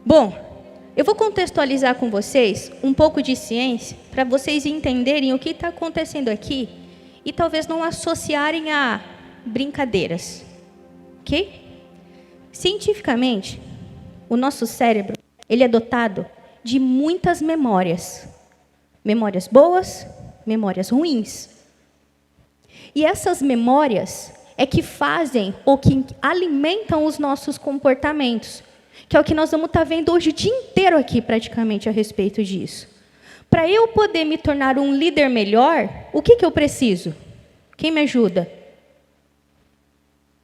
Bom, eu vou contextualizar com vocês um pouco de ciência para vocês entenderem o que está acontecendo aqui e talvez não associarem a brincadeiras, ok? Cientificamente, o nosso cérebro ele é dotado de muitas memórias. Memórias boas, memórias ruins. E essas memórias é que fazem ou que alimentam os nossos comportamentos, que é o que nós vamos estar vendo hoje o dia inteiro aqui, praticamente, a respeito disso. Para eu poder me tornar um líder melhor, o que eu preciso? Quem me ajuda?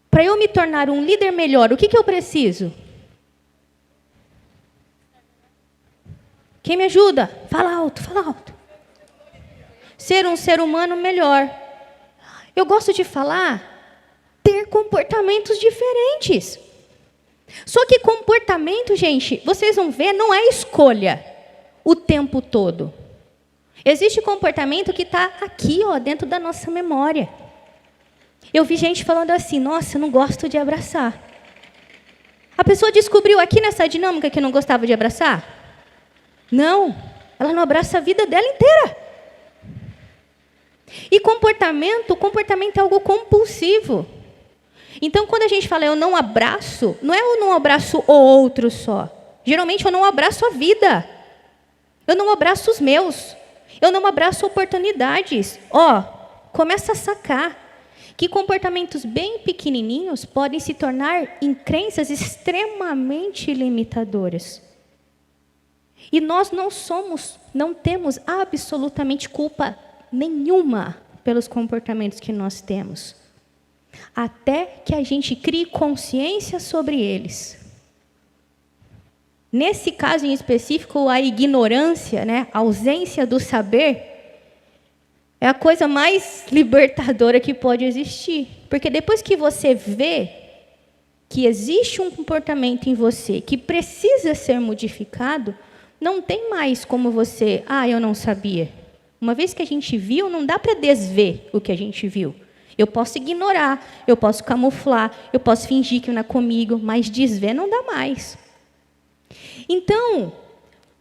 Para eu me tornar um líder melhor, o que eu preciso? Quem me ajuda? Fala alto, fala alto. Ser um ser humano melhor. Eu gosto de falar, ter comportamentos diferentes. Só que comportamento, gente, vocês vão ver, não é escolha o tempo todo. Existe comportamento que está aqui, ó, dentro da nossa memória. Eu vi gente falando assim, nossa, eu não gosto de abraçar. A pessoa descobriu aqui nessa dinâmica que não gostava de abraçar? Não, ela não abraça a vida dela inteira. E comportamento é algo compulsivo. Então, quando a gente fala eu não abraço, não é eu não abraço o outro só. Geralmente eu não abraço a vida. Eu não abraço os meus. Eu não abraço oportunidades. Ó, começa a sacar que comportamentos bem pequenininhos podem se tornar em crenças extremamente limitadoras. E nós não temos absolutamente culpa nenhuma pelos comportamentos que nós temos. Até que a gente crie consciência sobre eles. Nesse caso em específico, a ignorância, né, a ausência do saber, é a coisa mais libertadora que pode existir. Porque depois que você vê que existe um comportamento em você que precisa ser modificado, não tem mais como você, eu não sabia. Uma vez que a gente viu, não dá para desver o que a gente viu. Eu posso ignorar, eu posso camuflar, eu posso fingir que não é comigo, mas desver não dá mais. Então,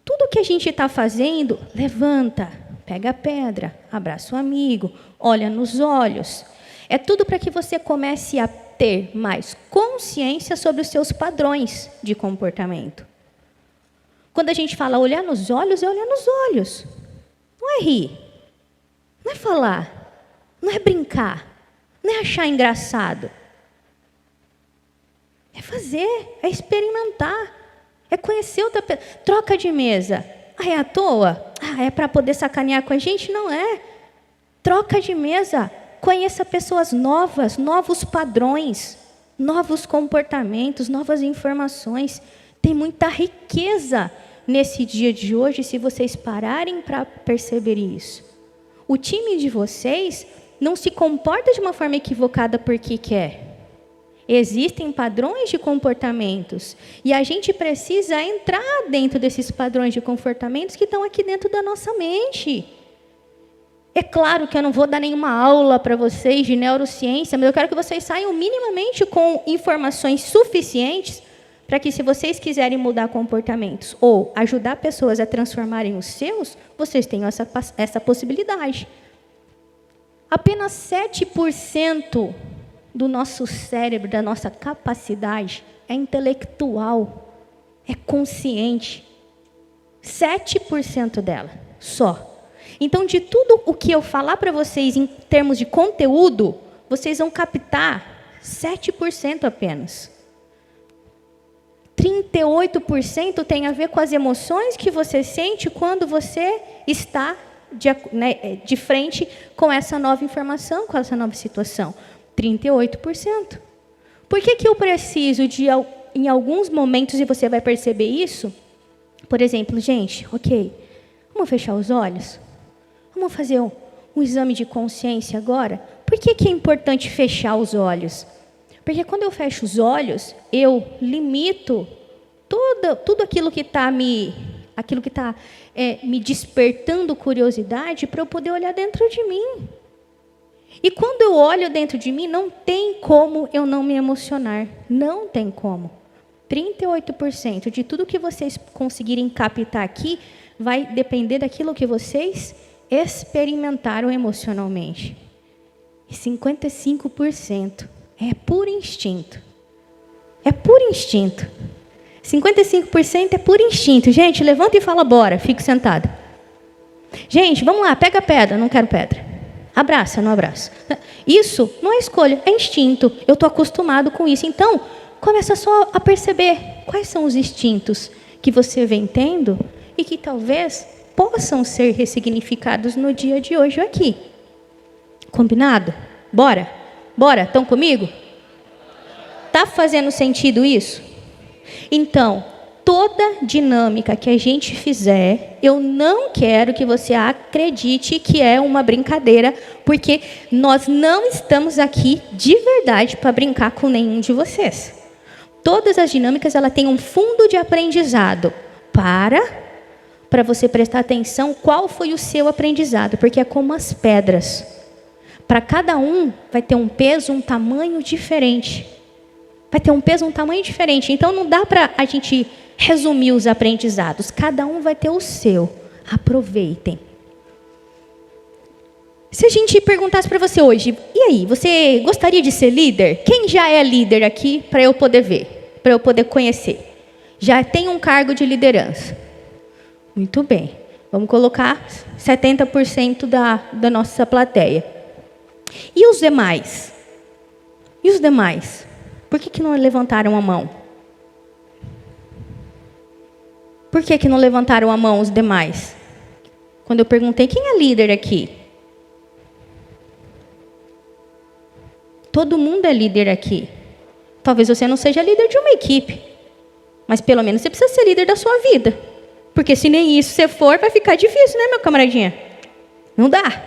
tudo que a gente está fazendo, levanta, pega a pedra, abraça o amigo, olha nos olhos. É tudo para que você comece a ter mais consciência sobre os seus padrões de comportamento. Quando a gente fala olhar nos olhos, é olhar nos olhos. Não é rir, não é falar, não é brincar, não é achar engraçado. É fazer, é experimentar, é conhecer outra pessoa. Troca de mesa. É à toa? É para poder sacanear com a gente? Não é. Troca de mesa. Conheça pessoas novas, novos padrões, novos comportamentos, novas informações. Tem muita riqueza nesse dia de hoje, se vocês pararem para perceber isso. O time de vocês não se comporta de uma forma equivocada porque quer. Existem padrões de comportamentos. E a gente precisa entrar dentro desses padrões de comportamentos que estão aqui dentro da nossa mente. É claro que eu não vou dar nenhuma aula para vocês de neurociência, mas eu quero que vocês saiam minimamente com informações suficientes para que, se vocês quiserem mudar comportamentos ou ajudar pessoas a transformarem os seus, vocês tenham essa possibilidade. Apenas 7% do nosso cérebro, da nossa capacidade, é intelectual, é consciente. 7% dela, só. Então, de tudo o que eu falar para vocês em termos de conteúdo, vocês vão captar 7% apenas. 38% tem a ver com as emoções que você sente quando você está de frente com essa nova informação, com essa nova situação. 38%. Por que eu preciso de, em alguns momentos, e você vai perceber isso, por exemplo, gente, ok, vamos fechar os olhos? Vamos fazer um exame de consciência agora? Por que é importante fechar os olhos? Porque quando eu fecho os olhos, eu limito tudo aquilo que está me despertando curiosidade para eu poder olhar dentro de mim. E quando eu olho dentro de mim, não tem como eu não me emocionar. Não tem como. 38% de tudo que vocês conseguirem captar aqui vai depender daquilo que vocês experimentaram emocionalmente. E 55% é por instinto. É por instinto. 55% é por instinto. Gente, levanta e fala, bora. Fico sentado. Gente, vamos lá, pega a pedra. Não quero pedra. Abraça, não abraço. Isso não é escolha, é instinto. Eu estou acostumado com isso. Então, começa só a perceber quais são os instintos que você vem tendo e que talvez possam ser ressignificados no dia de hoje aqui. Combinado? Bora? Bora? Estão comigo? Tá fazendo sentido isso? Então, toda dinâmica que a gente fizer, eu não quero que você acredite que é uma brincadeira, porque nós não estamos aqui de verdade para brincar com nenhum de vocês. Todas as dinâmicas, ela tem um fundo de aprendizado para você prestar atenção qual foi o seu aprendizado, porque é como as pedras. Para cada um vai ter um peso, um tamanho diferente. Vai ter um peso, um tamanho diferente. Então não dá para a gente resumir os aprendizados. Cada um vai ter o seu. Aproveitem. Se a gente perguntasse para você hoje, e aí, você gostaria de ser líder? Quem já é líder aqui para eu poder ver, para eu poder conhecer? Já tem um cargo de liderança. Muito bem. Vamos colocar 70% da nossa plateia. E os demais? E os demais? Por que não levantaram a mão? Por que não levantaram a mão os demais? Quando eu perguntei, quem é líder aqui? Todo mundo é líder aqui. Talvez você não seja líder de uma equipe, mas pelo menos você precisa ser líder da sua vida. Porque se nem isso você for, vai ficar difícil, né, meu camaradinha? Não dá.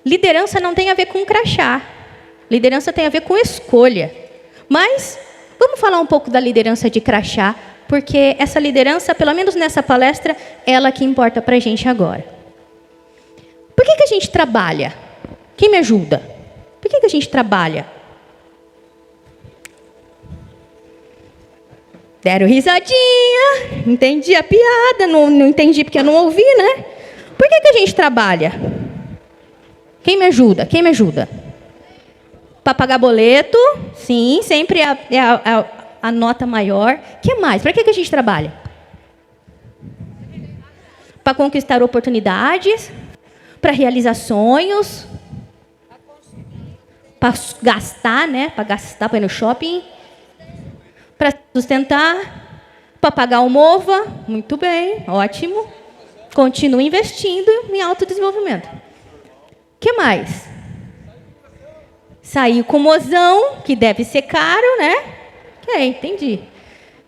Liderança não tem a ver com crachá. Liderança tem a ver com escolha. Mas vamos falar um pouco da liderança de crachá, porque essa liderança, pelo menos nessa palestra, é ela que importa para a gente agora. Por que a gente trabalha? Quem me ajuda? Por que a gente trabalha? Deram risadinha, entendi a piada, não entendi porque eu não ouvi, né? Por que a gente trabalha? Quem me ajuda? Quem me ajuda? Para pagar boleto, sim, sempre é a nota maior. O que mais? Para que a gente trabalha? Para conquistar oportunidades, para realizar sonhos, para gastar, né? Para gastar, para ir no shopping, para sustentar, para pagar o MOVA. Muito bem, ótimo. Continue investindo em autodesenvolvimento. O que mais? Sair com o mozão, que deve ser caro, né? Ok, entendi.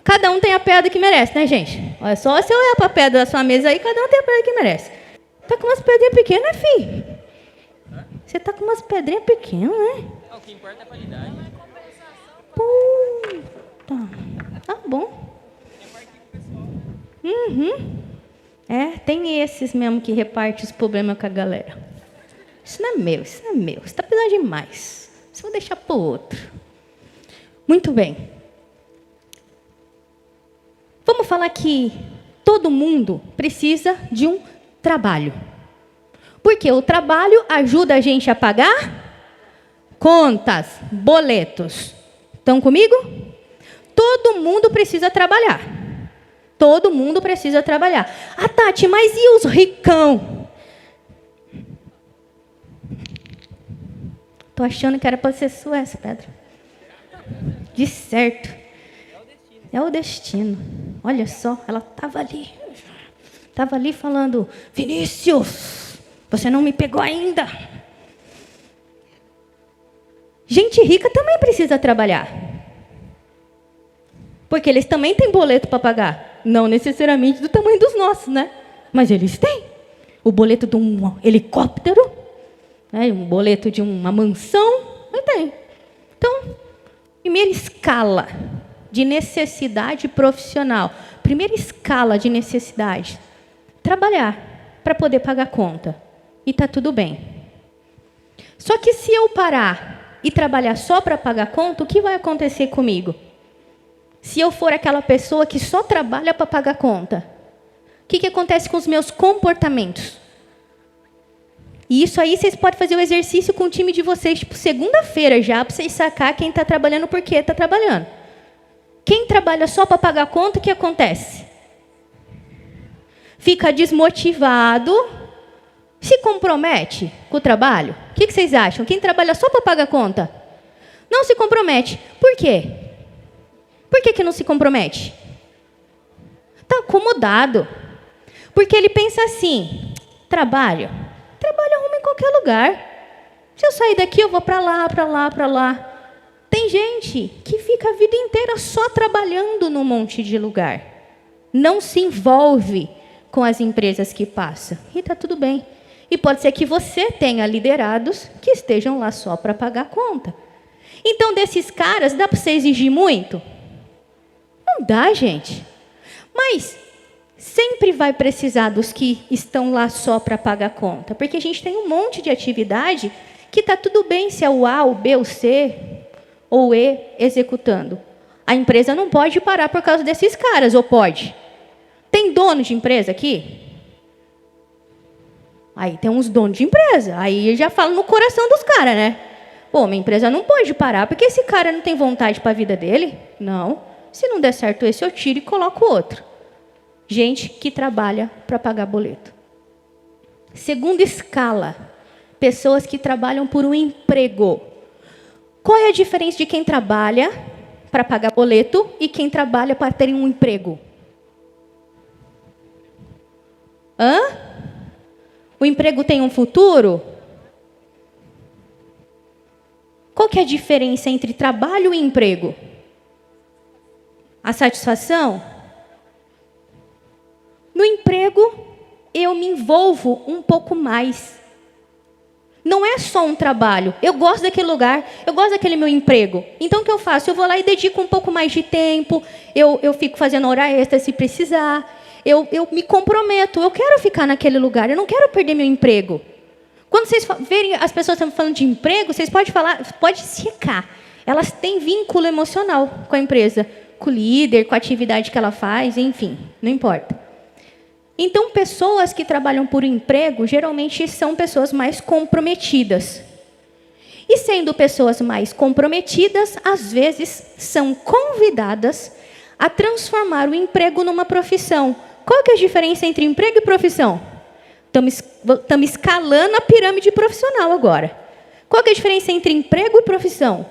Cada um tem a pedra que merece, né, gente? Olha só, se eu olhar para a pedra da sua mesa aí, cada um tem a pedra que merece. Tá com umas pedrinhas pequenas, filho? Você tá com umas pedrinhas pequenas, né? O que importa é a qualidade. Tá bom. Tem esses mesmo que repartem os problemas com a galera. Isso não é meu, isso não é meu. Você está precisando de mais. Isso eu vou deixar para o outro. Muito bem. Vamos falar que todo mundo precisa de um trabalho. Porque o trabalho ajuda a gente a pagar contas, boletos. Estão comigo? Todo mundo precisa trabalhar. Todo mundo precisa trabalhar. Ah, Tati, mas e os ricão? Estou achando que era para ser sua essa pedra. De certo. É o destino. Olha só, ela estava ali. Estava ali falando, Vinícius, você não me pegou ainda. Gente rica também precisa trabalhar. Porque eles também têm boleto para pagar. Não necessariamente do tamanho dos nossos, né? Mas eles têm. O boleto de um helicóptero, né? Um boleto de uma mansão, não tem. Então, primeira escala de necessidade profissional. Primeira escala de necessidade. Trabalhar para poder pagar a conta. E está tudo bem. Só que se eu parar e trabalhar só para pagar a conta, o que vai acontecer comigo? Se eu for aquela pessoa que só trabalha para pagar conta, o que acontece com os meus comportamentos? E isso aí vocês podem fazer o exercício com o time de vocês, tipo, segunda-feira já, para vocês sacar quem está trabalhando por que está trabalhando. Quem trabalha só para pagar conta, o que acontece? Fica desmotivado, se compromete com o trabalho. O que vocês acham? Quem trabalha só para pagar conta? Não se compromete. Por quê? Por que não se compromete? Está acomodado. Porque ele pensa assim, trabalho arruma em qualquer lugar. Se eu sair daqui, eu vou para lá, para lá, para lá. Tem gente que fica a vida inteira só trabalhando num monte de lugar. Não se envolve com as empresas que passa. E está tudo bem. E pode ser que você tenha liderados que estejam lá só para pagar conta. Então, desses caras, dá para você exigir muito? Não dá, gente. Mas sempre vai precisar dos que estão lá só para pagar conta. Porque a gente tem um monte de atividade que está tudo bem se é o A, o B, o C ou o E executando. A empresa não pode parar por causa desses caras, ou pode? Tem dono de empresa aqui? Aí tem uns donos de empresa. Aí eu já falo no coração dos caras, né? Pô, minha empresa não pode parar porque esse cara não tem vontade para a vida dele? Não. Se não der certo esse, eu tiro e coloco outro. Gente que trabalha para pagar boleto. Segunda escala, pessoas que trabalham por um emprego. Qual é a diferença de quem trabalha para pagar boleto e quem trabalha para ter um emprego? O emprego tem um futuro? Qual que é a diferença entre trabalho e emprego? A satisfação? No emprego, eu me envolvo um pouco mais. Não é só um trabalho. Eu gosto daquele lugar, eu gosto daquele meu emprego. Então, o que eu faço? Eu vou lá e dedico um pouco mais de tempo, eu fico fazendo hora extra se precisar, eu me comprometo, eu quero ficar naquele lugar, eu não quero perder meu emprego. Quando vocês verem as pessoas falando de emprego, vocês podem falar, pode secar. Elas têm vínculo emocional com a empresa, com o líder, com a atividade que ela faz, enfim, não importa. Então, pessoas que trabalham por emprego, geralmente são pessoas mais comprometidas. E sendo pessoas mais comprometidas, às vezes são convidadas a transformar o emprego numa profissão. Qual que é a diferença entre emprego e profissão? Estamos escalando a pirâmide profissional agora. Qual que é a diferença entre emprego e profissão?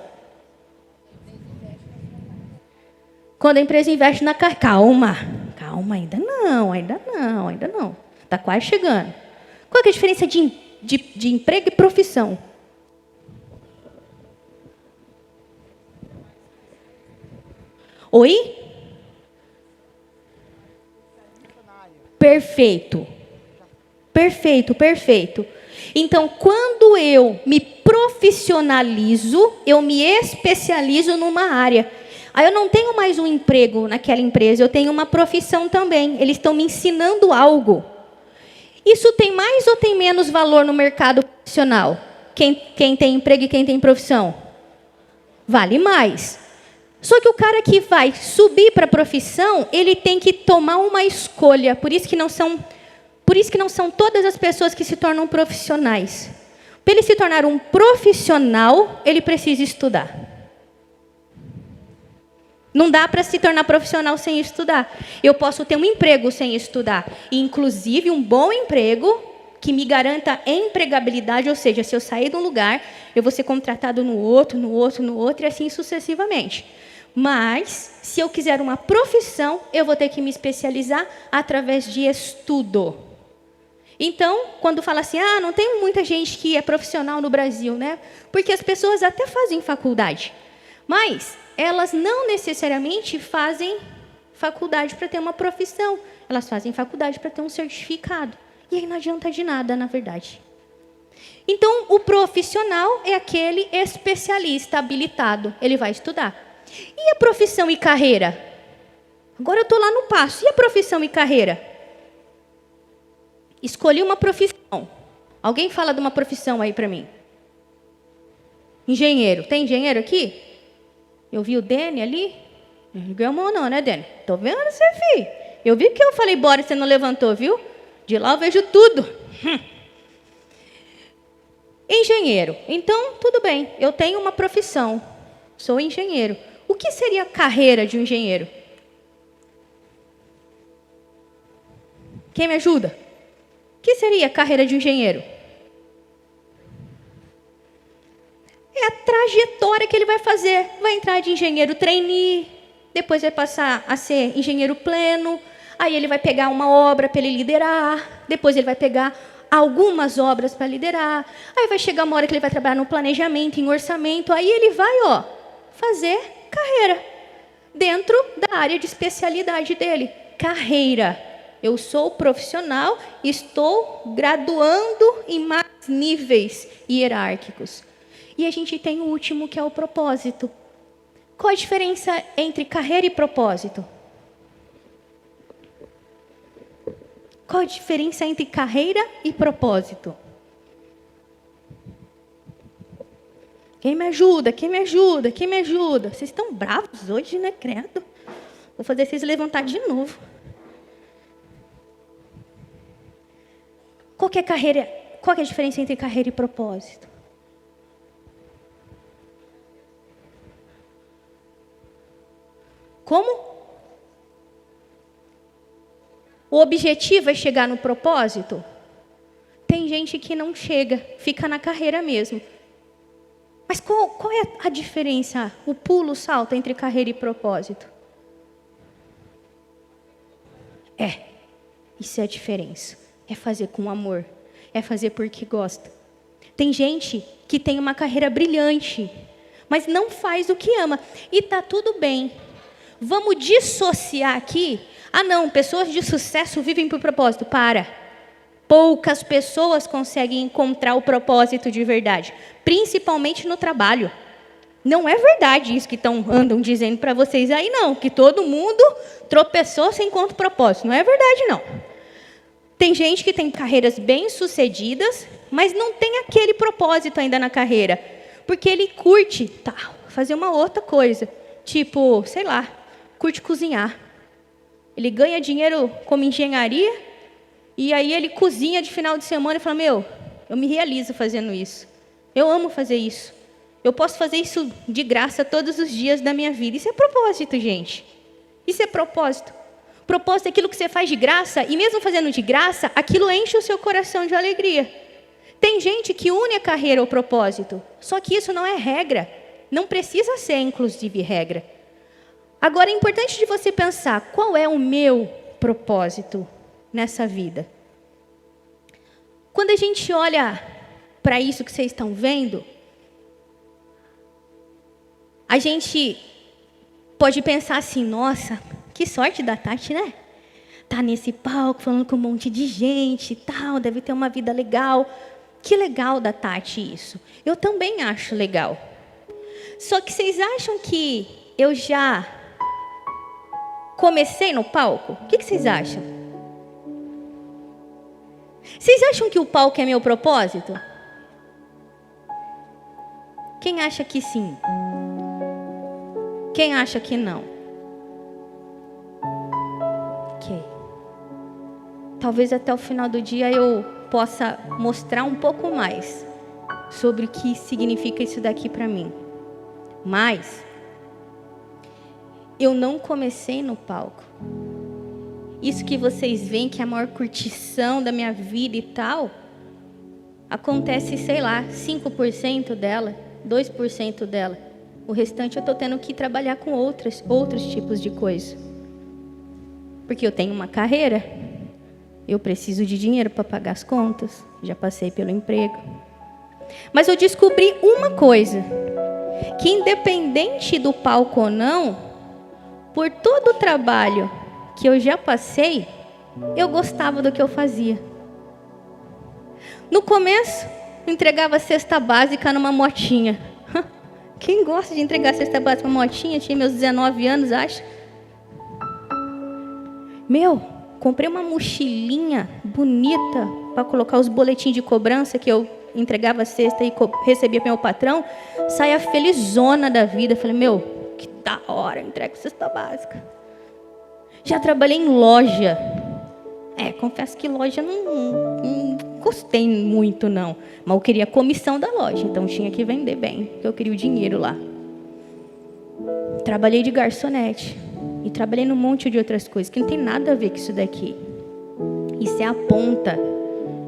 Quando a empresa investe na carreira. Calma, ainda não. Está quase chegando. Qual que é a diferença de emprego e profissão? Oi? Perfeito. Então, quando eu me profissionalizo, eu me especializo numa área. Aí eu não tenho mais um emprego naquela empresa, eu tenho uma profissão também. Eles estão me ensinando algo. Isso tem mais ou tem menos valor no mercado profissional? Quem tem emprego e quem tem profissão? Vale mais. Só que o cara que vai subir para a profissão, ele tem que tomar uma escolha. Por isso que não são todas as pessoas que se tornam profissionais. Para ele se tornar um profissional, ele precisa estudar. Não dá para se tornar profissional sem estudar. Eu posso ter um emprego sem estudar. E, inclusive, um bom emprego que me garanta empregabilidade. Ou seja, se eu sair de um lugar, eu vou ser contratado no outro, e assim sucessivamente. Mas, se eu quiser uma profissão, eu vou ter que me especializar através de estudo. Então, quando fala assim, não tem muita gente que é profissional no Brasil, né? Porque as pessoas até fazem faculdade. Mas elas não necessariamente fazem faculdade para ter uma profissão. Elas fazem faculdade para ter um certificado. E aí não adianta de nada, na verdade. Então, o profissional é aquele especialista habilitado. Ele vai estudar. E a profissão e carreira? Agora eu estou lá no passo. E a profissão e carreira? Escolhi uma profissão. Alguém fala de uma profissão aí para mim? Engenheiro. Tem engenheiro aqui? Eu vi o Dene ali. Não ergueu a mão não, né, Dani? Tô vendo você, filho. Eu vi que eu falei bora e você não levantou, viu? De lá eu vejo tudo. Engenheiro. Então, tudo bem. Eu tenho uma profissão. Sou engenheiro. O que seria a carreira de um engenheiro? Quem me ajuda? O que seria a carreira de um engenheiro? É a trajetória que ele vai fazer. Vai entrar de engenheiro trainee, depois vai passar a ser engenheiro pleno, aí ele vai pegar uma obra para ele liderar, depois ele vai pegar algumas obras para liderar, aí vai chegar uma hora que ele vai trabalhar no planejamento, em orçamento, aí ele vai fazer carreira dentro da área de especialidade dele. Carreira. Eu sou profissional, estou graduando em mais níveis hierárquicos. E a gente tem o último, que é o propósito. Qual a diferença entre carreira e propósito? Qual a diferença entre carreira e propósito? Quem me ajuda? Quem me ajuda? Quem me ajuda? Vocês estão bravos hoje, né, credo? Vou fazer vocês levantar de novo. Qual que é a diferença entre carreira e propósito? Como? O objetivo é chegar no propósito? Tem gente que não chega, fica na carreira mesmo. Mas qual é a diferença, o pulo, o salto entre carreira e propósito? Isso é a diferença. É fazer com amor, é fazer porque gosta. Tem gente que tem uma carreira brilhante, mas não faz o que ama. E tá tudo bem. Vamos dissociar aqui. Não, pessoas de sucesso vivem por propósito. Para. Poucas pessoas conseguem encontrar o propósito de verdade, principalmente no trabalho. Não é verdade isso que andam dizendo para vocês aí, não, que todo mundo tropeçou sem encontrar o propósito. Não é verdade, não. Tem gente que tem carreiras bem-sucedidas, mas não tem aquele propósito ainda na carreira. Porque ele curte fazer uma outra coisa. Tipo, sei lá, curte cozinhar. Ele ganha dinheiro como engenharia, e aí ele cozinha de final de semana e fala, eu me realizo fazendo isso. Eu amo fazer isso. Eu posso fazer isso de graça todos os dias da minha vida. Isso é propósito, gente. Isso é propósito. Propósito é aquilo que você faz de graça, e mesmo fazendo de graça, aquilo enche o seu coração de alegria. Tem gente que une a carreira ao propósito, só que isso não é regra. Não precisa ser, inclusive, regra. Agora, é importante de você pensar, qual é o meu propósito nessa vida? Quando a gente olha para isso que vocês estão vendo, a gente pode pensar assim, nossa, que sorte da Tati, né? Tá nesse palco falando com um monte de gente e tal, deve ter uma vida legal. Que legal da Tati isso. Eu também acho legal. Só que vocês acham que eu já comecei no palco? O que vocês acham? Vocês acham que o palco é meu propósito? Quem acha que sim? Quem acha que não? Talvez até o final do dia eu possa mostrar um pouco mais sobre o que significa isso daqui para mim. Mas eu não comecei no palco. Isso que vocês veem que é a maior curtição da minha vida e tal, acontece, sei lá, 5% dela, 2% dela. O restante eu estou tendo que trabalhar com outros tipos de coisa. Porque eu tenho uma carreira. Eu preciso de dinheiro para pagar as contas. Já passei pelo emprego. Mas eu descobri uma coisa. Que independente do palco ou não, por todo o trabalho que eu já passei, eu gostava do que eu fazia. No começo, eu entregava cesta básica numa motinha. Quem gosta de entregar cesta básica numa motinha? Tinha meus 19 anos, acho. Comprei uma mochilinha bonita para colocar os boletins de cobrança que eu entregava a cesta e recebia para meu patrão. Saia felizona da vida. Falei, que da hora, entrego cesta básica. Já trabalhei em loja. Confesso que loja não gostei muito, não. Mas eu queria a comissão da loja, então tinha que vender bem, porque eu queria o dinheiro lá. Trabalhei de garçonete. E trabalhei num monte de outras coisas, que não tem nada a ver com isso daqui. Isso é a ponta.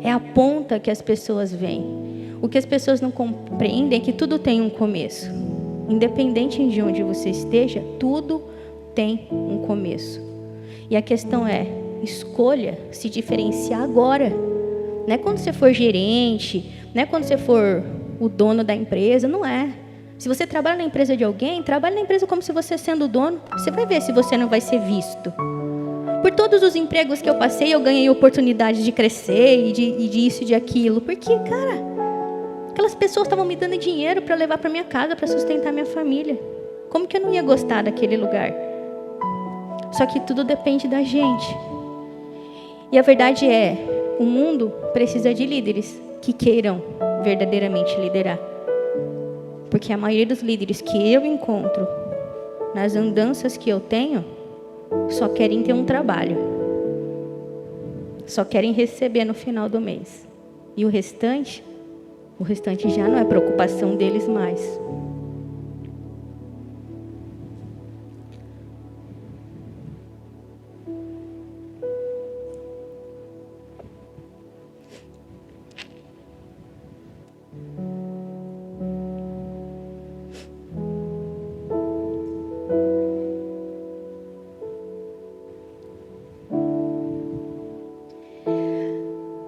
É a ponta que as pessoas veem. O que as pessoas não compreendem é que tudo tem um começo. Independente de onde você esteja, tudo tem um começo. E a questão é, escolha se diferenciar agora. Não é quando você for gerente, não é quando você for o dono da empresa, não é. Se você trabalha na empresa de alguém, trabalhe na empresa como se você sendo o dono. Você vai ver se você não vai ser visto. Por todos os empregos que eu passei, eu ganhei oportunidade de crescer e de isso e de aquilo. Porque, cara, aquelas pessoas estavam me dando dinheiro para levar para minha casa, para sustentar minha família. Como que eu não ia gostar daquele lugar? Só que tudo depende da gente. E a verdade é, o mundo precisa de líderes que queiram verdadeiramente liderar. Porque a maioria dos líderes que eu encontro, nas andanças que eu tenho, só querem ter um trabalho. Só querem receber no final do mês. E o restante já não é preocupação deles mais.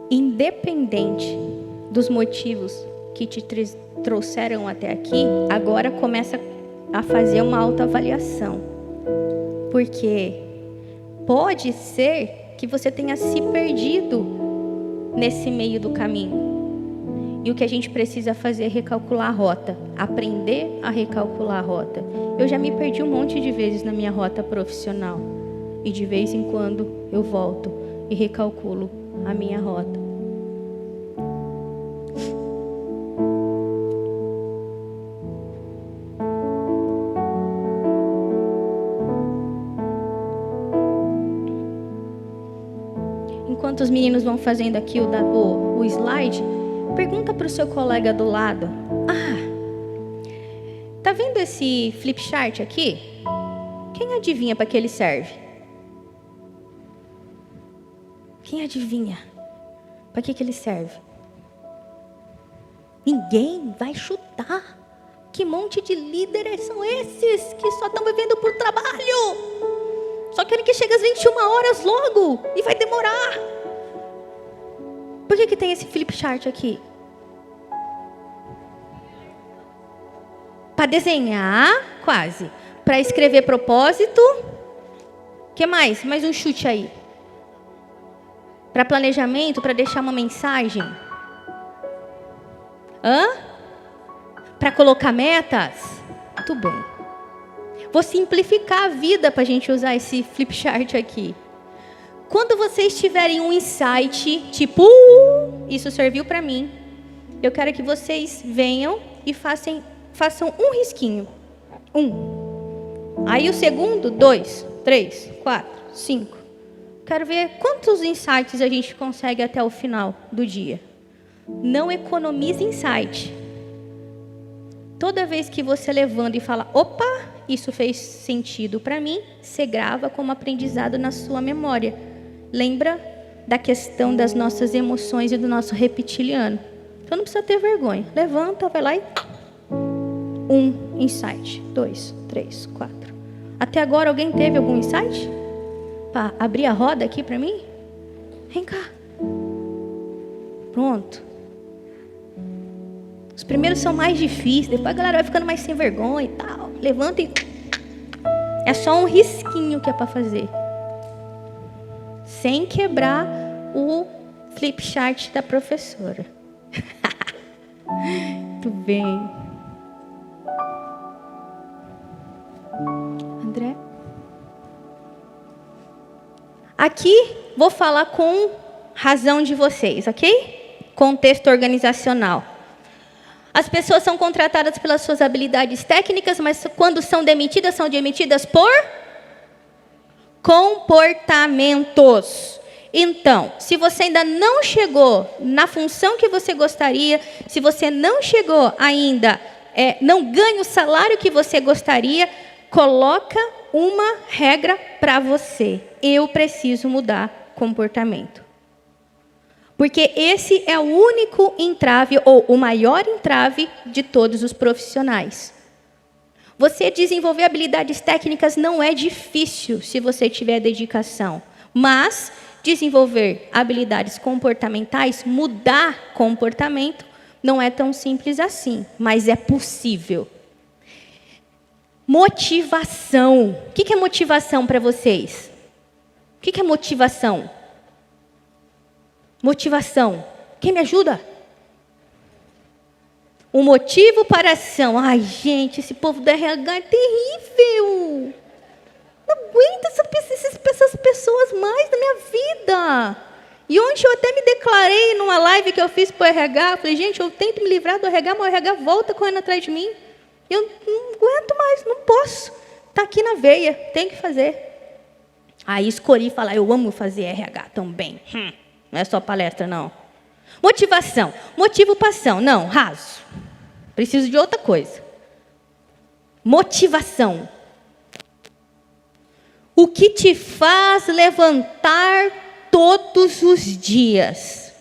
Independente dos motivos que te trouxeram até aqui, agora começa a fazer uma autoavaliação. Porque pode ser que você tenha se perdido nesse meio do caminho. E o que a gente precisa fazer é recalcular a rota, aprender a recalcular a rota. Eu já me perdi um monte de vezes na minha rota profissional. E de vez em quando eu volto e recalculo a minha rota. Enquanto os meninos vão fazendo aqui o slide, pergunta para o seu colega do lado. Tá vendo esse flip chart aqui? Quem adivinha para que ele serve? Quem adivinha para que ele serve? Ninguém vai chutar. Que monte de líderes são esses que só estão vivendo por trabalho? Só querem que chegue às 21 horas logo e vai demorar. Por que tem esse flip chart aqui? Para desenhar, quase. Para escrever propósito. Que mais? Mais um chute aí. Para planejamento, para deixar uma mensagem. Para colocar metas? Muito bem. Vou simplificar a vida para a gente usar esse flip chart aqui. Quando vocês tiverem um insight, tipo, isso serviu para mim, eu quero que vocês venham e façam um risquinho. 1. Aí o segundo, 2, 3, 4, 5. Quero ver quantos insights a gente consegue até o final do dia. Não economize insight. Toda vez que você levanta e fala, opa, isso fez sentido para mim, você grava como aprendizado na sua memória. Lembra da questão das nossas emoções e do nosso reptiliano. Então não precisa ter vergonha. Levanta, vai lá e... 1 insight. 2, 3, 4. Até agora alguém teve algum insight? Para abrir a roda aqui para mim? Vem cá. Pronto. Os primeiros são mais difíceis. Depois a galera vai ficando mais sem vergonha e tal. Levanta e... É só um risquinho que é para fazer. Sem quebrar o flip chart da professora. Muito bem. André? Aqui vou falar com razão de vocês, ok? Contexto organizacional. As pessoas são contratadas pelas suas habilidades técnicas, mas quando são demitidas por comportamentos. Então, se você ainda não chegou na função que você gostaria, se você não chegou ainda, não ganha o salário que você gostaria, coloca uma regra para você. Eu preciso mudar comportamento. Porque esse é o único entrave, ou o maior entrave de todos os profissionais. Você desenvolver habilidades técnicas não é difícil se você tiver dedicação. Mas desenvolver habilidades comportamentais, mudar comportamento, não é tão simples assim, mas é possível. Motivação. O que é motivação para vocês? O que é motivação? Motivação. Quem me ajuda? O motivo para a ação. Ai, gente, esse povo do RH é terrível. Não aguento essas pessoas mais na minha vida. E ontem eu até me declarei numa live que eu fiz para o RH. Falei, gente, eu tento me livrar do RH, mas o RH volta correndo atrás de mim. Eu não aguento mais, não posso. Está aqui na veia, tem que fazer. Aí escolhi falar, eu amo fazer RH também. Não é só palestra, não. Motivação. Motivo para ação. Não, raso. Preciso de outra coisa. Motivação. O que te faz levantar todos os dias?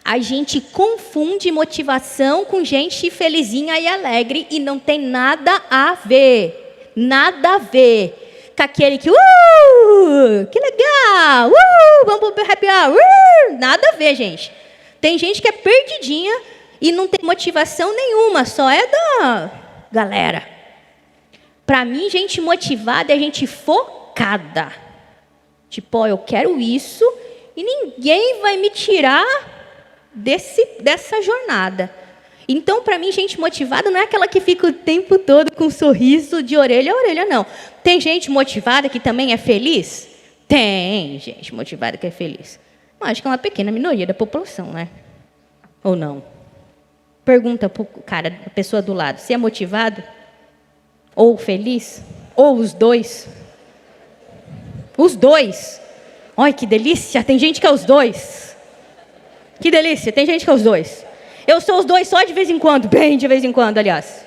A gente confunde motivação com gente felizinha e alegre e não tem nada a ver. Nada a ver. Com aquele que, que legal, vamos pro happy hour, nada a ver, gente. Tem gente que é perdidinha e não tem motivação nenhuma, só é da galera. Para mim, gente motivada é gente focada. Tipo, eu quero isso e ninguém vai me tirar dessa jornada. Então, para mim, gente motivada não é aquela que fica o tempo todo com um sorriso de orelha a orelha, não. Tem gente motivada que também é feliz? Tem gente motivada que é feliz. Mas acho que é uma pequena minoria da população, né? Ou não? Pergunta para o cara, a pessoa do lado, se é motivado? Ou feliz? Ou os dois? Os dois. Olha, que delícia, tem gente que é os dois. Que delícia, tem gente que é os dois. Eu sou os dois só de vez em quando, bem de vez em quando, aliás.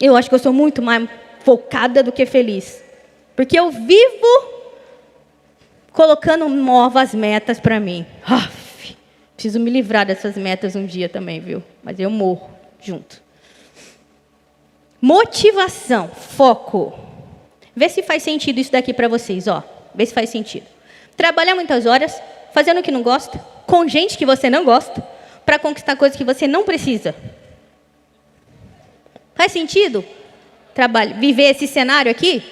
Eu acho que eu sou muito mais focada do que feliz. Porque eu vivo colocando novas metas para mim. Preciso me livrar dessas metas um dia também, viu? Mas eu morro junto. Motivação, foco. Vê se faz sentido isso daqui para vocês, ó. Vê se faz sentido. Trabalhar muitas horas, fazendo o que não gosta, com gente que você não gosta, para conquistar coisas que você não precisa. Faz sentido? Viver esse cenário aqui?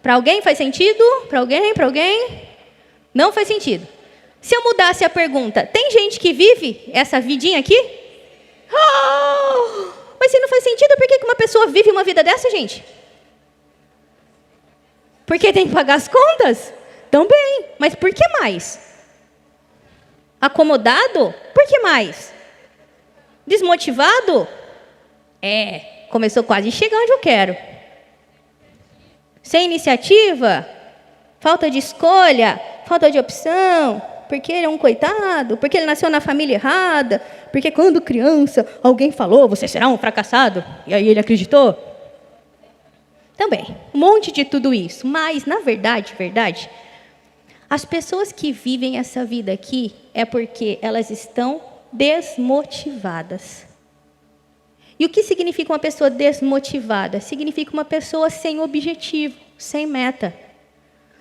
Para alguém faz sentido? Para alguém? Para alguém? Não faz sentido. Se eu mudasse a pergunta, tem gente que vive essa vidinha aqui? Mas se não faz sentido, por que uma pessoa vive uma vida dessa, gente? Porque tem que pagar as contas? Também. Mas por que mais? Acomodado? Por que mais? Desmotivado? Começou quase a chegar onde eu quero. Sem iniciativa? Falta de escolha? Falta de opção? Porque ele é um coitado? Porque ele nasceu na família errada? Porque quando criança alguém falou, você será um fracassado? E aí ele acreditou? Também, um monte de tudo isso. Mas, na verdade, as pessoas que vivem essa vida aqui é porque elas estão desmotivadas. E o que significa uma pessoa desmotivada? Significa uma pessoa sem objetivo, sem meta.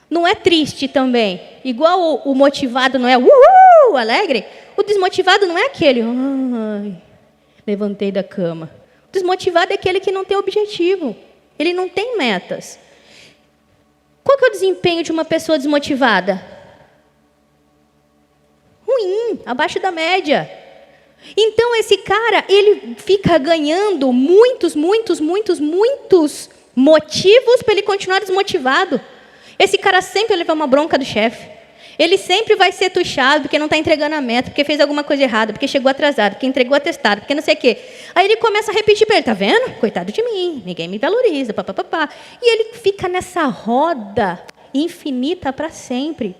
Não é triste também. Igual o motivado não é alegre, o desmotivado não é aquele, levantei da cama. O desmotivado é aquele que não tem objetivo. Ele não tem metas. Qual que é o desempenho de uma pessoa desmotivada? Ruim, abaixo da média. Então, esse cara, ele fica ganhando muitos motivos para ele continuar desmotivado. Esse cara sempre leva uma bronca do chefe. Ele sempre vai ser tuchado porque não está entregando a meta, porque fez alguma coisa errada, porque chegou atrasado, porque entregou atestado, porque não sei o quê. Aí ele começa a repetir para ele, tá vendo? Coitado de mim, ninguém me valoriza, papapá. E ele fica nessa roda infinita para sempre.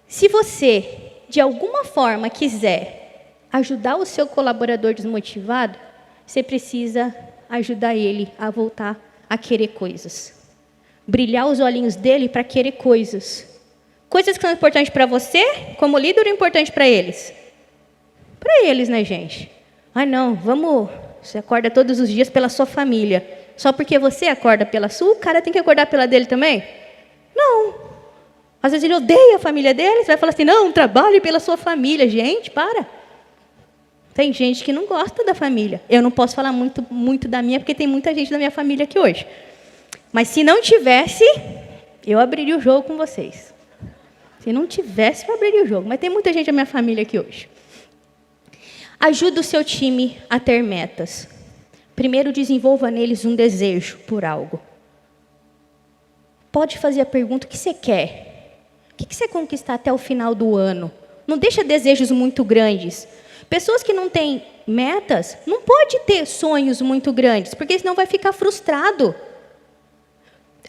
Se você, de alguma forma, quiser ajudar o seu colaborador desmotivado, você precisa ajudar ele a voltar a querer coisas. Brilhar os olhinhos dele para querer coisas. Coisas que são importantes para você, como líder, ou importantes para eles? Para eles, né, gente? Ai, não, você acorda todos os dias pela sua família. Só porque você acorda pela sua, o cara tem que acordar pela dele também? Não. Às vezes ele odeia a família dele, você vai falar assim, não, trabalhe pela sua família. Gente, para. Tem gente que não gosta da família. Eu não posso falar muito da minha, porque tem muita gente da minha família aqui hoje. Mas se não tivesse, eu abriria o jogo com vocês. Se não tivesse, eu abriria o jogo. Mas tem muita gente da minha família aqui hoje. Ajuda o seu time a ter metas. Primeiro, desenvolva neles um desejo por algo. Pode fazer a pergunta, o que você quer? O que você quer conquistar até o final do ano? Não deixa desejos muito grandes. Pessoas que não têm metas, não pode ter sonhos muito grandes, porque senão vai ficar frustrado.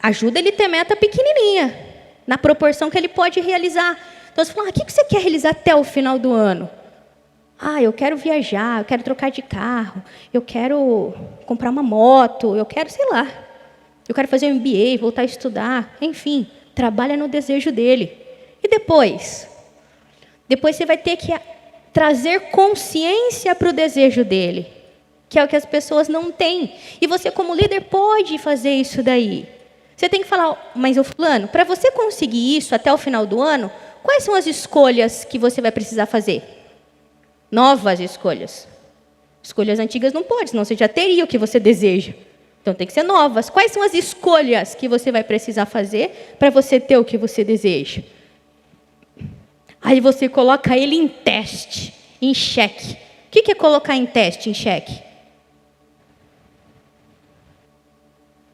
Ajuda ele a ter meta pequenininha, na proporção que ele pode realizar. Então, você fala, o que você quer realizar até o final do ano? Eu quero viajar, eu quero trocar de carro, eu quero comprar uma moto, eu quero, sei lá, eu quero fazer um MBA, voltar a estudar, enfim, trabalha no desejo dele. E depois? Depois você vai ter que trazer consciência para o desejo dele, que é o que as pessoas não têm. E você, como líder, pode fazer isso daí. Você tem que falar, mas ô fulano, para você conseguir isso até o final do ano, quais são as escolhas que você vai precisar fazer? Novas escolhas. Escolhas antigas não pode, senão você já teria o que você deseja. Então tem que ser novas. Quais são as escolhas que você vai precisar fazer para você ter o que você deseja? Aí você coloca ele em teste, em xeque. O que é colocar em teste, em xeque?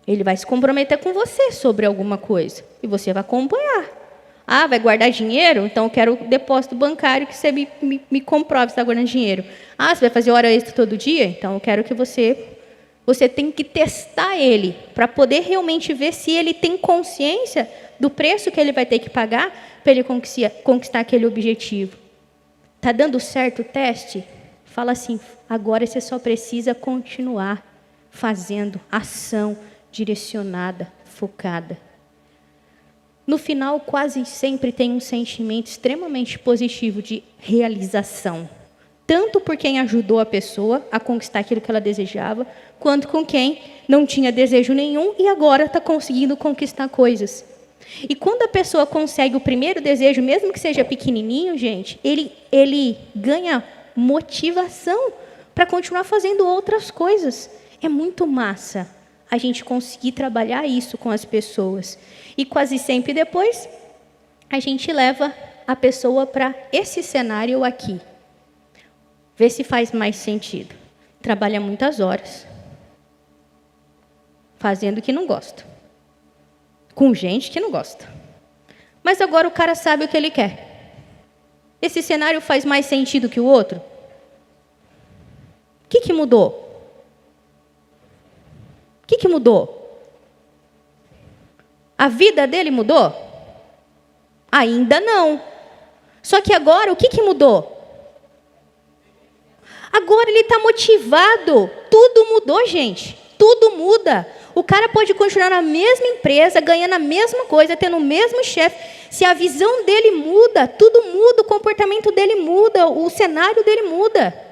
Ele vai se comprometer com você sobre alguma coisa. E você vai acompanhar. Vai guardar dinheiro? Então eu quero o depósito bancário que você me comprove se está guardando dinheiro. Você vai fazer hora extra todo dia? Então eu quero que você tem que testar ele para poder realmente ver se ele tem consciência do preço que ele vai ter que pagar para ele conquistar aquele objetivo. Está dando certo o teste? Fala assim, agora você só precisa continuar fazendo ação direcionada, focada. No final, quase sempre tem um sentimento extremamente positivo de realização. Tanto por quem ajudou a pessoa a conquistar aquilo que ela desejava, quanto com quem não tinha desejo nenhum e agora está conseguindo conquistar coisas. E quando a pessoa consegue o primeiro desejo, mesmo que seja pequenininho, gente, ele ganha motivação para continuar fazendo outras coisas. É muito massa a gente conseguir trabalhar isso com as pessoas. E quase sempre depois, a gente leva a pessoa para esse cenário aqui. Vê se faz mais sentido. Trabalha muitas horas, fazendo o que não gosta. Com gente que não gosta. Mas agora o cara sabe o que ele quer. Esse cenário faz mais sentido que o outro? O que mudou? O que mudou? A vida dele mudou? Ainda não. Só que agora, o que mudou? Agora ele está motivado. Tudo mudou, gente. Tudo muda. O cara pode continuar na mesma empresa, ganhando a mesma coisa, tendo o mesmo chefe. Se a visão dele muda, tudo muda, o comportamento dele muda, o cenário dele muda.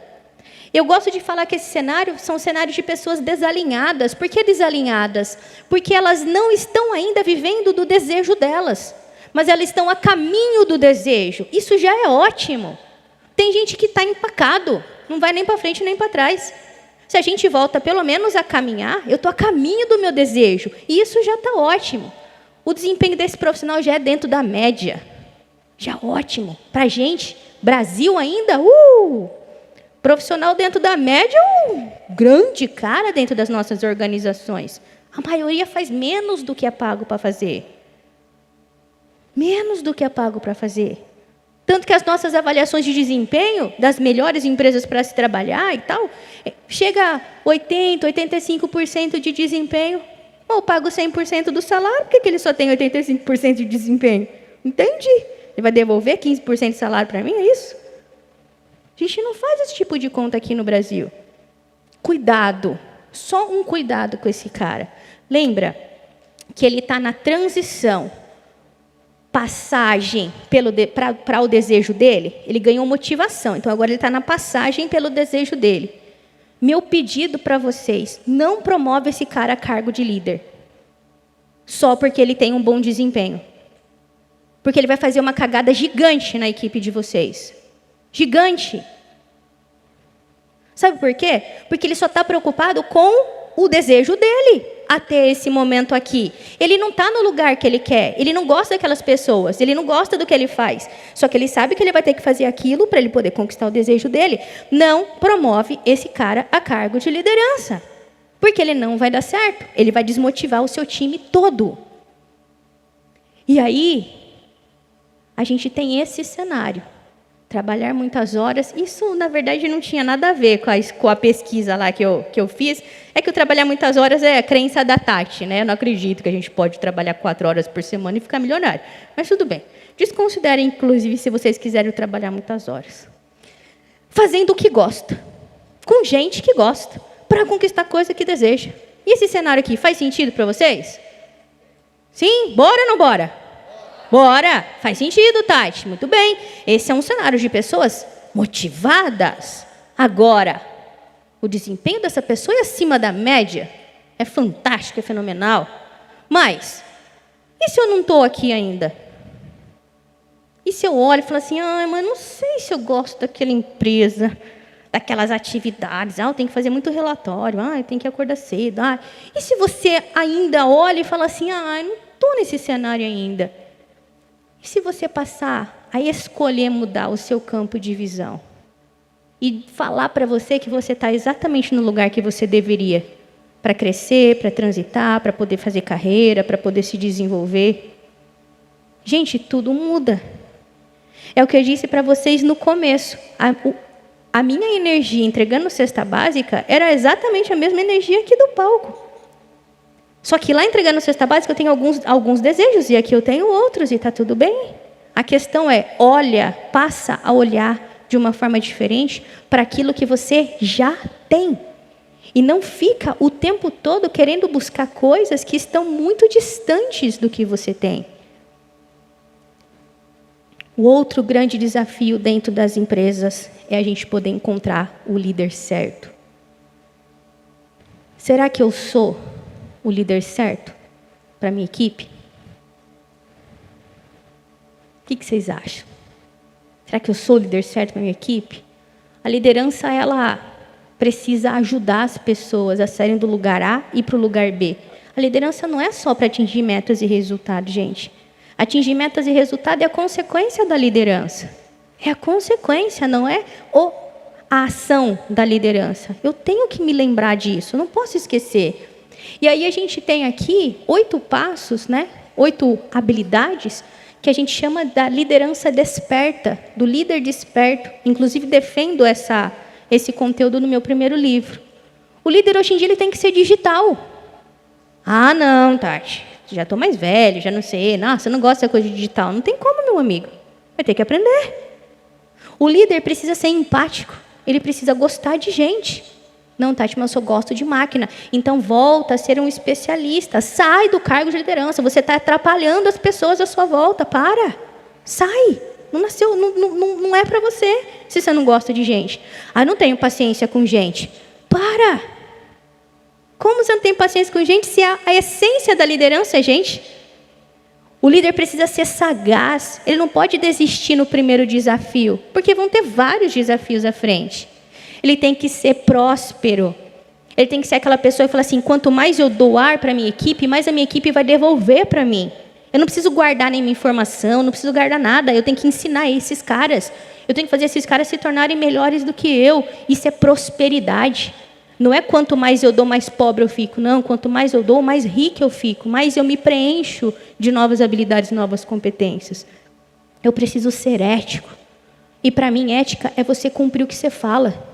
Eu gosto de falar que esse cenário são cenários de pessoas desalinhadas. Por que desalinhadas? Porque elas não estão ainda vivendo do desejo delas, mas elas estão a caminho do desejo. Isso já é ótimo. Tem gente que está empacado, não vai nem para frente nem para trás. Se a gente volta pelo menos a caminhar, eu estou a caminho do meu desejo. E isso já está ótimo. O desempenho desse profissional já é dentro da média. Já é ótimo. Para a gente, Brasil ainda, profissional dentro da média, grande cara dentro das nossas organizações. A maioria faz menos do que é pago para fazer. Menos do que é pago para fazer. Tanto que as nossas avaliações de desempenho, das melhores empresas para se trabalhar e tal, chega a 80%, 85% de desempenho. Ou pago 100% do salário, por que ele só tem 85% de desempenho? Entendi. Ele vai devolver 15% de salário para mim, é isso? A gente não faz esse tipo de conta aqui no Brasil. Cuidado, só um cuidado com esse cara. Lembra que ele está na transição, passagem para o desejo dele? Ele ganhou motivação, então agora ele está na passagem pelo desejo dele. Meu pedido para vocês, não promove esse cara a cargo de líder, só porque ele tem um bom desempenho. Porque ele vai fazer uma cagada gigante na equipe de vocês. Gigante. Sabe por quê? Porque ele só está preocupado com o desejo dele até esse momento aqui. Ele não está no lugar que ele quer. Ele não gosta daquelas pessoas. Ele não gosta do que ele faz. Só que ele sabe que ele vai ter que fazer aquilo para ele poder conquistar o desejo dele. Não promove esse cara a cargo de liderança. Porque ele não vai dar certo. Ele vai desmotivar o seu time todo. E aí, a gente tem esse cenário. Trabalhar muitas horas, isso na verdade não tinha nada a ver com a pesquisa lá que eu fiz. É que o trabalhar muitas horas é a crença da Tati, né? Eu não acredito que a gente pode trabalhar 4 horas por semana e ficar milionário. Mas tudo bem. Desconsiderem, inclusive, se vocês quiserem trabalhar muitas horas. Fazendo o que gosta. Com gente que gosta. Para conquistar coisa que deseja. E esse cenário aqui, faz sentido para vocês? Sim? Bora ou não bora? Bora! Faz sentido, Tati. Muito bem. Esse é um cenário de pessoas motivadas. Agora, o desempenho dessa pessoa é acima da média. É fantástico, é fenomenal. Mas, e se eu não estou aqui ainda? E se eu olho e falo assim, mas não sei se eu gosto daquela empresa, daquelas atividades. Eu tenho que fazer muito relatório. Eu tenho que acordar cedo. E se você ainda olha e fala assim, eu não estou nesse cenário ainda. E se você passar a escolher mudar o seu campo de visão e falar para você que você está exatamente no lugar que você deveria, para crescer, para transitar, para poder fazer carreira, para poder se desenvolver. Gente, tudo muda. É o que eu disse para vocês no começo. A minha energia entregando cesta básica era exatamente a mesma energia aqui do palco. Só que lá entregando cesta básica eu tenho alguns desejos e aqui eu tenho outros e está tudo bem. A questão é, passa a olhar de uma forma diferente para aquilo que você já tem. E não fica o tempo todo querendo buscar coisas que estão muito distantes do que você tem. O outro grande desafio dentro das empresas é a gente poder encontrar o líder certo. Será que eu sou o líder certo para a minha equipe? O que vocês acham? Será que eu sou o líder certo para a minha equipe? A liderança, ela precisa ajudar as pessoas a saírem do lugar A e para o lugar B. A liderança não é só para atingir metas e resultados, gente. Atingir metas e resultados é a consequência da liderança. É a consequência, não é a ação da liderança. Eu tenho que me lembrar disso, não posso esquecer. E aí a gente tem aqui 8 passos, 8 habilidades, que a gente chama da liderança desperta, do líder desperto. Inclusive, defendo esse conteúdo no meu primeiro livro. O líder, hoje em dia, ele tem que ser digital. Não, Tati, já estou mais velho, já não sei. Nossa, eu não gosto dessa coisa de digital. Não tem como, meu amigo. Vai ter que aprender. O líder precisa ser empático. Ele precisa gostar de gente. Não, Tati, mas eu só gosto de máquina. Então, volta a ser um especialista. Sai do cargo de liderança. Você está atrapalhando as pessoas à sua volta. Para. Sai. Não é para você, se você não gosta de gente. Não tenho paciência com gente. Para. Como você não tem paciência com gente se a essência da liderança é gente? O líder precisa ser sagaz. Ele não pode desistir no primeiro desafio, porque vão ter vários desafios à frente. Ele tem que ser próspero. Ele tem que ser aquela pessoa que fala assim, quanto mais eu doar para a minha equipe, mais a minha equipe vai devolver para mim. Eu não preciso guardar nenhuma informação, não preciso guardar nada. Eu tenho que ensinar esses caras. Eu tenho que fazer esses caras se tornarem melhores do que eu. Isso é prosperidade. Não é quanto mais eu dou, mais pobre eu fico. Não, quanto mais eu dou, mais rico eu fico. Mais eu me preencho de novas habilidades, novas competências. Eu preciso ser ético. E para mim, ética é você cumprir o que você fala.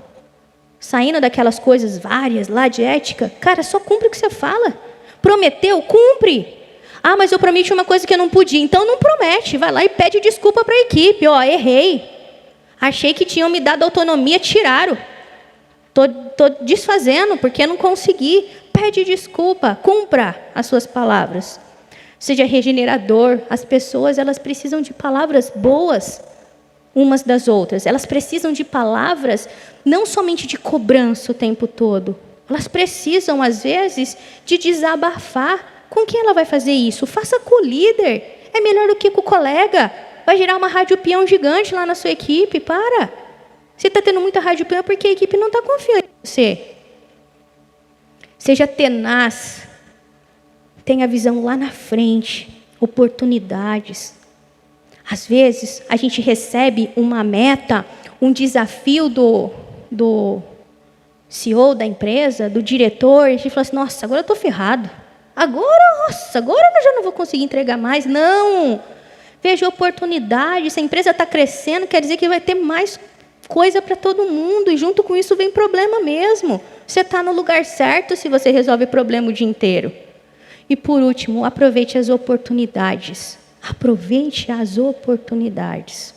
Saindo daquelas coisas várias lá de ética, cara, só cumpre o que você fala. Prometeu, cumpre. Ah, mas eu prometi uma coisa que eu não podia. Então não promete. Vai lá e pede desculpa para a equipe. Ó, errei. Achei que tinham me dado autonomia, tiraram. Tô desfazendo porque não consegui. Pede desculpa, cumpra as suas palavras. Seja regenerador. As pessoas, elas precisam de palavras boas umas das outras. Elas precisam de palavras não somente de cobrança o tempo todo. Elas precisam, às vezes, de desabafar. Com quem ela vai fazer isso? Faça com o líder. É melhor do que com o colega. Vai gerar uma rádio peão gigante lá na sua equipe. Para. Você está tendo muita rádio peão porque a equipe não está confiando em você. Seja tenaz. Tenha a visão lá na frente. Oportunidades. Às vezes, a gente recebe uma meta, um desafio do CEO da empresa, do diretor, e a gente fala assim, nossa, agora eu estou ferrado. Agora eu já não vou conseguir entregar mais. Não! Veja oportunidade. Se a empresa está crescendo, quer dizer que vai ter mais coisa para todo mundo. E junto com isso vem problema mesmo. Você está no lugar certo se você resolve problema o dia inteiro. E por último, aproveite as oportunidades. Aproveite as oportunidades.